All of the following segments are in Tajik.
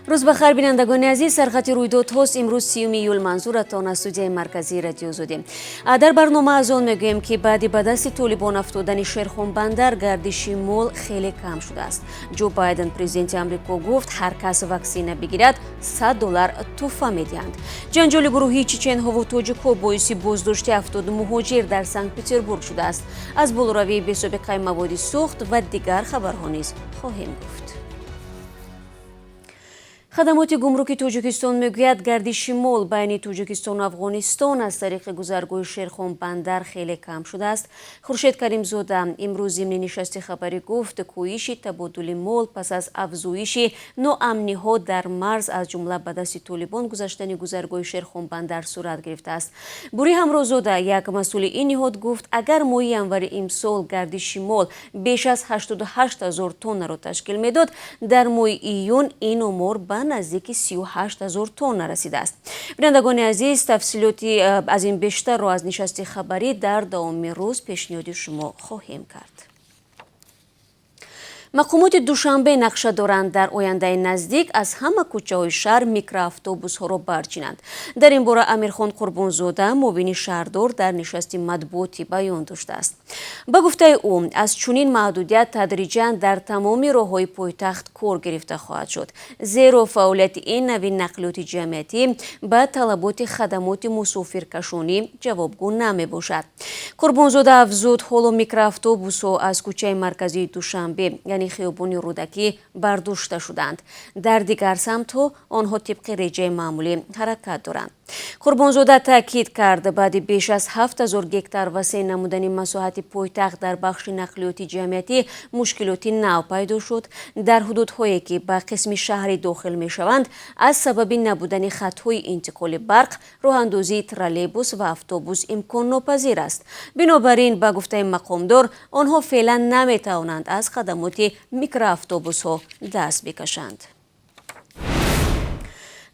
روز بخیر بینندگان عزیز، سرخطی رویدادهاست. امروز 30 ایول منظورتان از استودیوی مرکزی رادیو زودیم. در برنامه از آن میگوییم که بعد به دست طالبان افتادن شیرخوان بندر گردش مال خیلی کم شده است. جو بایدن پرزیدنت آمریکا گفت هر کس واکسینه بگیرد $100 تحفه میدهند. جنجال گروهی چچن‌ها و تاجیک‌ها باعث بازداشت 70 مهاجر در سنت پترزبورگ شده است. از بالاروی بی‌سابقه مواد سوخت و دیگر خبرها نیز خواهیم گفت. خدمات گمرکی تاجیکستان میگوید گردش مال بین تاجیکستان و افغانستان از طریق گذرگاه شیرخوان بندر خیلی کم شده است. خورشید کریمزاده امروز ضمن نشست خبری گفت کاهش تبادل مال پس از افزایش ناامنی‌ها در مرز از جمله به دست طالبان گذشتن گذرگاه شیرخوان بندر صورت گرفته است. بوری همرازاده یک مسئول این نهاد گفت اگر ماه ینور امسال گردش مال بیش از 88,000 تن را تشکیل میداد، در ماه ایون این آمار به نزدیک 38,000 تن رسیده است. بینندگان عزیز، تفصیلاتی از این بیشتر را از نشست خبری در دوام روز پیشنهاد شما خواهیم کرد. مقامات دوشنبه نقشه دارند در آینده نزدیک از همه کوچه‌های شهر میکرواتوبوس‌ها را برچینند. در این باره امیرخان قربانزاده معاون شهردار در نشست مطبوعاتی بیان داشته است. به گفته او از چنین محدودیت تدریجاً در تمام راه‌های پایتخت کار گرفته خواهد شد، زیرا فعالیت این نوع نقلیات جمعیتی به طلبات خدمات مسافرکشانی جوابگو نمی‌باشد. قربانزاده افزود حالا میکرواتوبوس‌ها از کوچه مرکزی دوشنبه یعنی خیابان رودکی برداشته شدند. در دیگر سمت‌ها آنها طبق رژه معمولی حرکت دارند. قربانزاده تاکید کرد بعد بیش از 7,000 گکتار وسیع نمودن مساحت پایتخت در بخش نقلیاتی جمعیتی مشکلاتی نو پیدا شد. در حدودهایی که به قسم شهری داخل می‌شوند از سبب نبودن خط‌های انتقال برق، راه‌اندازی ترالیبوس و اتوبوس امکان ناپذیر است. بنابراین به گفته مقامدار آنها فعلا نمی‌توانند از خدمات میکرواتوبوس‌ها دست بکشند.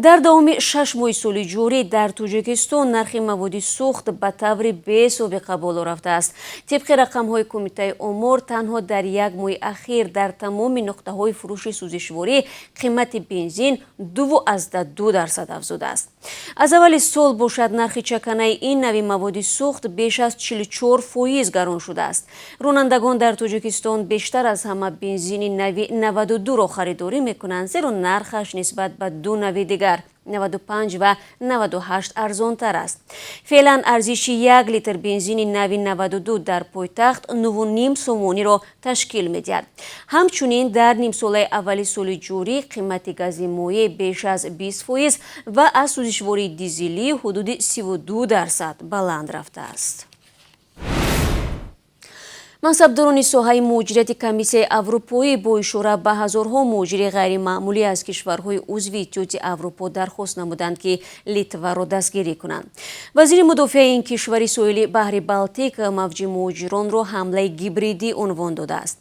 در دوام 6 ماه سال جاری در تاجیکستان نرخ مواد سوخت به طور بی‌سابقه بالا رفته است. طبق رقم‌های کمیته آمار تنها در یک ماه اخیر در تمام نقطه‌های فروش سوزشواری قیمت بنزین 2.2% افزوده است. از اول سال باشد نرخ چکنه این نوع مواد سوخت بیش از 44% گران شده است. رانندگان در تاجیکستان بیشتر از همه بنزین نوع 92 را خریداری می‌کنند، زیرا نرخش نسبت به دو نوع دیگر 95 و 98 ارزان تر است. فعلا ارزش 1 لیتر بنزین نوع 92 در پایتخت 9.5 سومانی را تشکیل می‌دهد. همچنین در نیم ساله اول سال جاری قیمت گاز مایع بیش از 20% و از سوزشواری دیزلی حدود 32% بلند رفته است. منصبداران ساحه مهاجرت کمیسیون اروپایی با اشاره به هزارها مهاجر غیر معمولی از کشورهای عضو اتحادیه اروپا درخواست نمودند که لیتوا را دستگیری کنند. وزیر مدافع این کشور ساحلی بحر بالتیک موج مهاجران را حمله گیبریدی عنوان داده است.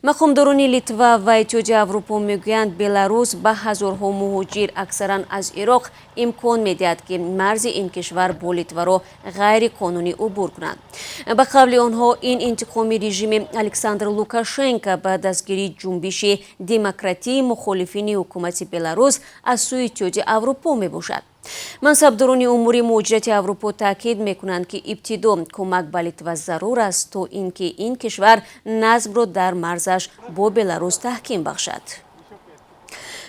مقامداران لیتوا و اتحادیه اروپا میگویند بلاروس به هزارها مهاجر اکثرا از عراق امکان میدهد که مرز این کشور با لیتوا را غیر قانونی عبور کنند. به قول آنها این انتقامی رژیم الکساندر لوکاشنکو به دستگیری جنبش دموکراتی مخالفین حکومت بلاروس از سوی اتحادیه اروپا می باشد. منصبداران امور مهاجرت اروپا تاکید میکنند که ابتدا کمک به لیتوا ضرور است تا اینکه این کشور نظم را در مرزش با بلاروس تحکیم بخشد.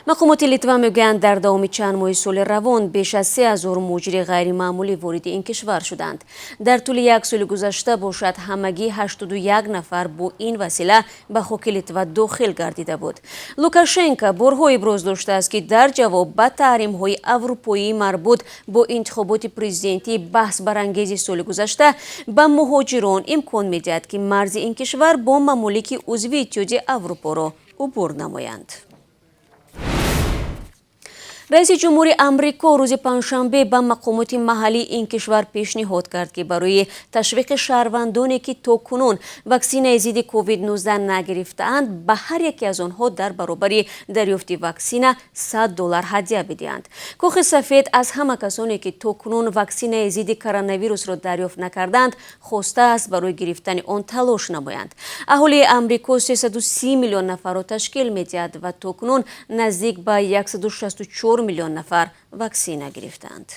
مقامات لیتوا میگویند در دوام چند ماه سال روان بیش از 3,000 مهاجر غیر معمولی وارد این کشور شدند. در طول یک سال گذشته باشد همگی 81 نفر با این وسیله به خاک لیتوا داخل گردیده بود. لوکاشنکو بارها ابراز داشته است که در جواب به تحریم‌های اروپایی مربوط با انتخابات پرزیدنتی بحث برانگیز سال گذشته به مهاجران امکان میدهد که مرز این کشور با ممالک عضو اتحادیه اروپا را عبور نمایند. раиси ҷумҳури амрико рӯзи панҷшанбе ба мақомоти маҳаллии ин кишвар пешниҳод кард ки барои ташвиқи шаҳрвандоне ки токунун ваксинаи зидди COVID-19 нагирифтаанд ба ҳар яке аз онҳо дар баробари дарёфти ваксина $100 ҳадя бидиҳанд. Кохи сафед аз ҳама касоне ки токунун ваксинаи зидди коронавирусро дарёфт накарданд хостааст барои гирифтани он талош намоянд. аҳолии амрико 330 миллион нафарро ташкил медиҳад ва токунун наздик ба 164 миллион нафар ваксина гирифтанд.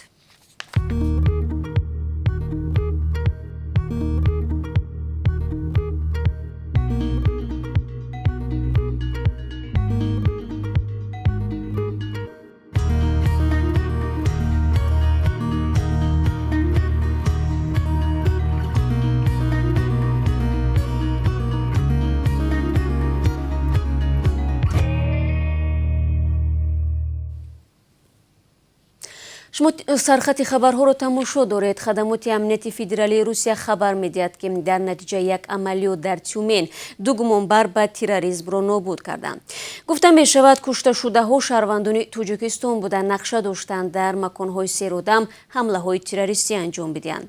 шумо сархатти хабарҳоро тамошо доред. хадамоти амнияти федералии русия хабар медиҳад ки дар натиҷаи як амалиёт дар тюмен ду гумонбар ба терроризмро нобуд карданд. гуфта мешавад кушташудаҳо шаҳрвандони тоҷикистон буданд, нақша доштанд дар маконҳои серодам ҳамлаҳои террористӣ анҷом бидиҳанд.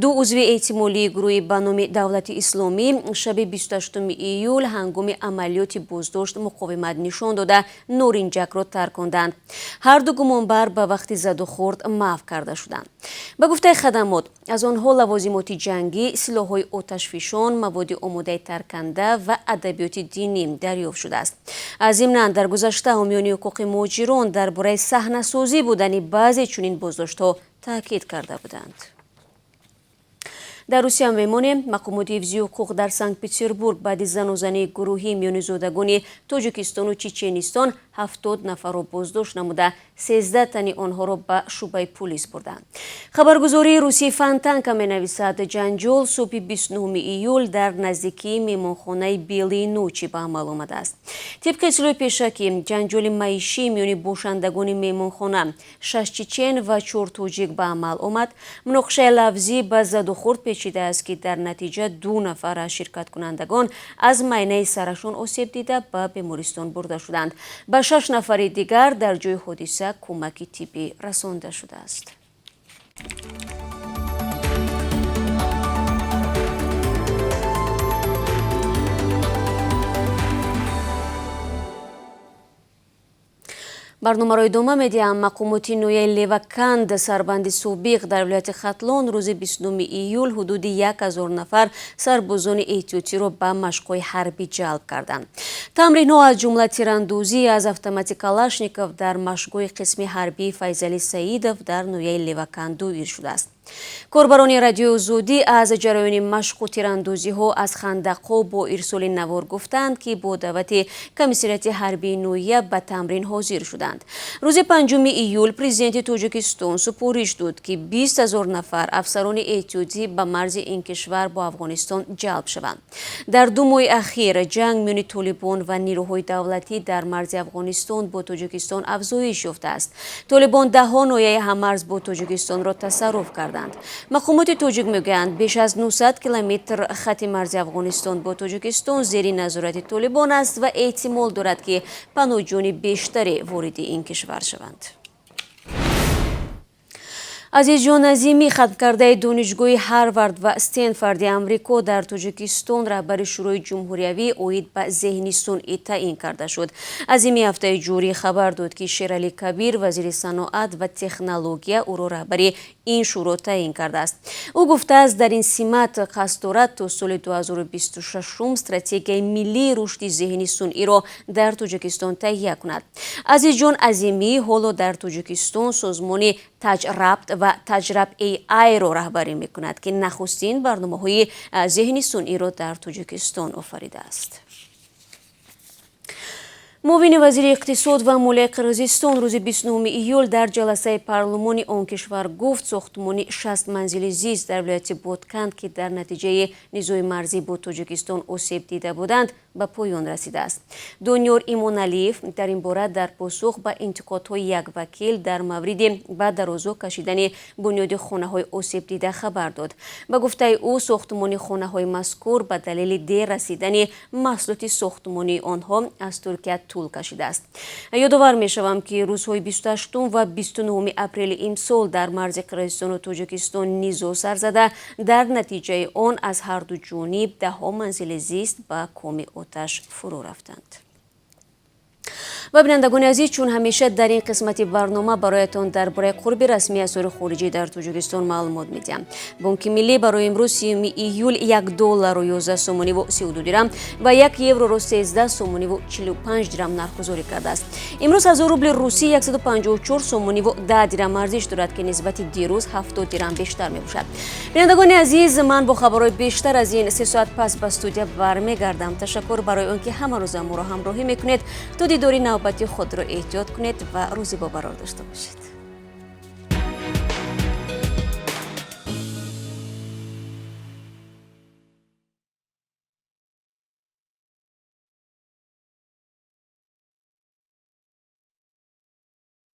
ду узви эҳтимолии гурӯҳи ба номи давлати исломӣ шаби 28 июл ҳангоми амалиёти боздошт муқовимат нишон дода норинҷакро тарконданд. ҳар ду гумонбар ба вақти заду маъф карда шуданд. ба гуфтаи хадамот аз онҳо лавозимоти ҷангӣ, силоҳҳои оташфишон, маводи омодаи тарканда ва адабиёти динӣ дарёфт шудааст. зимнан дар гузашта ҳомиёни ҳуқуқи муҳоҷирон дар бораи саҳнасозӣ будани баъзе чунин боздоштҳо таъкид карда буданд. дар русия мемонем. мақомоти ҳифзи ҳуқуқ дар Санкт-Петербург баъди занозании гурӯҳи миёнизодагони Тоҷикистону Чеченистон 70 нафарро боздошт намуда 13 тани онҳоро ба шӯъбаи полис бурданд. хабаргузории русии Фонтанка менависад ҷанҷол субҳи 29 июл дар наздикии меҳмонхонаи Белии Ночи ба амал омадааст. тибқи иттилои пешакӣ ҷанҷоли маишии миёни бошандагони меҳмонхона 6 чечен ва 4 тоҷик ба амал омад. муноқишаи лафзӣ ба задухурд печидааст ки дар натиҷа 2 нафар аз ширкаткунандагон аз майнаи сарашон осеб дида ба бемористон бурда шуданд. ба 6 нафари дигар дар ҷои ҳодиса кӯмаки тиббӣ расонда шудааст. барномаро идома медиҳам. мақомоти ноҳияи Леваканд сарбанди собиқ дар вилояти Хатлон рӯзи 29 июл ҳудуди 1000 нафар сарбозони эҳтиётиро ба машқҳои ҳарбӣ ҷалб карданд. тамринҳо аз ҷумла тирандозӣ аз автомати Калашников дар машқгоҳи қисми ҳарбии Файзали Саидов дар ноҳияи Леваканд дуир шудааст. корбарони радиои озодӣ аз ҷараёни машқу тирандозиҳо аз хандақҳо бо ирсоли навор гуфтанд ки бо даъвати комиссарияти ҳарбии ноҳия ба тамрин ҳозир шуданд. рӯзи 5 июл президенти Тоҷикистон супориш дод ки 20 000 нафар афсарони эҳтиётӣ ба марзи ин кишвар бо Афғонистон ҷалб шаванд. дар 2 моҳи ахир ҷанг миёни Толибон ва нирӯҳои давлатӣ дар марзи Афғонистон бо Тоҷикистон афзоиш ёфтааст. Толибон даҳҳо ноҳияи ҳаммарз бо Тоҷикистонро тасарруф карданд. мақомоти тоҷик мегӯянд беш аз 900 километр хати марзи Афғонистон бо Тоҷикистон зери назорати Толибон аст ва эҳтимол дорад ки паноҳҷони бештаре вориди ин кишвар шаванд. азизҷон назимӣ хатмкардаи донишгоҳи Ҳарвард ва Стенфорди Амрико дар Тоҷикистон раҳбари шӯрои ҷумҳуриявӣ оид ба зеҳни сунъӣ таъин карда шуд. азими ҳафтаи ҷорӣ хабар дод ки Шерали Кабир вазири саноат ва технология ӯро раҳбари ин шӯро таъин кардааст. ӯ гуфтааст дар ин симат қасд дорад то соли 2026 стратегияи миллии рушди зеҳни сунъиро дар Тоҷикистон таҳия кунад. азизҷон азимӣ ҳоло дар Тоҷикистон созмони таҷрабт ва таҷраб AI-ро раҳбарӣ мекунад ки нахустин барномаҳои зеҳни сунъиро дар Тоҷикистон офаридааст. муовини вазири иқтисод ва молияи Қирғизистон рӯзи 29 июл дар ҷаласаи парлумони он кишвар гуфт сохтмони 60 манзили зист дар вилояти Ботканд ки дар натиҷаи низои марзӣ бо Тоҷикистон осеб дида буданд ба поён расидааст. Донёр Имоналиев дар ин бора дар посух ба интиқодҳои як вакил дар мавриди ба дарозо кашидани бунёди хонаҳои осеб дида хабар дод. ба гуфтаи ӯ сохтмони хонаҳои мазкур ба далели дер расидани маҳсулоти сохтмонии онҳо аз Туркия طول کشیده است. یادآور می‌شوم که روزهای 28 و 29 اپریل امسال در مرز قرقیزستان و تاجیکستان نیزو سر زده، در نتیجه آن از هر دو جانب ده‌ها منزل زیست به کام آتش فرو رفتند. و بینندگان عزیز، چون همیشه در این قسمت برنامه برایتان درباره قرب رسمی اسعار خارجی در تاجیکستان معلومات میدیم. بانک ملی برای امروز 30 ایول $1 و 11 سومانی و 32 درم و 1 یورو رو 13 سومانی و 45 درم نرخ‌گذاری کرده است. امروز 1000 روبل روسی 154 سومانی و 10 درم ارزش دارد که نسبت دیروز 70 درم بیشتر میباشد. بینندگان عزیز، من با خبرهای بیشتر از این 3 ساعت پس به استودیو برمیگردم. تشکر برای آنکه همه روز ما را همراهی میکنید. تا دیداری نوبتی خود را احتیاط کنید و روزی با قرار داشته باشید.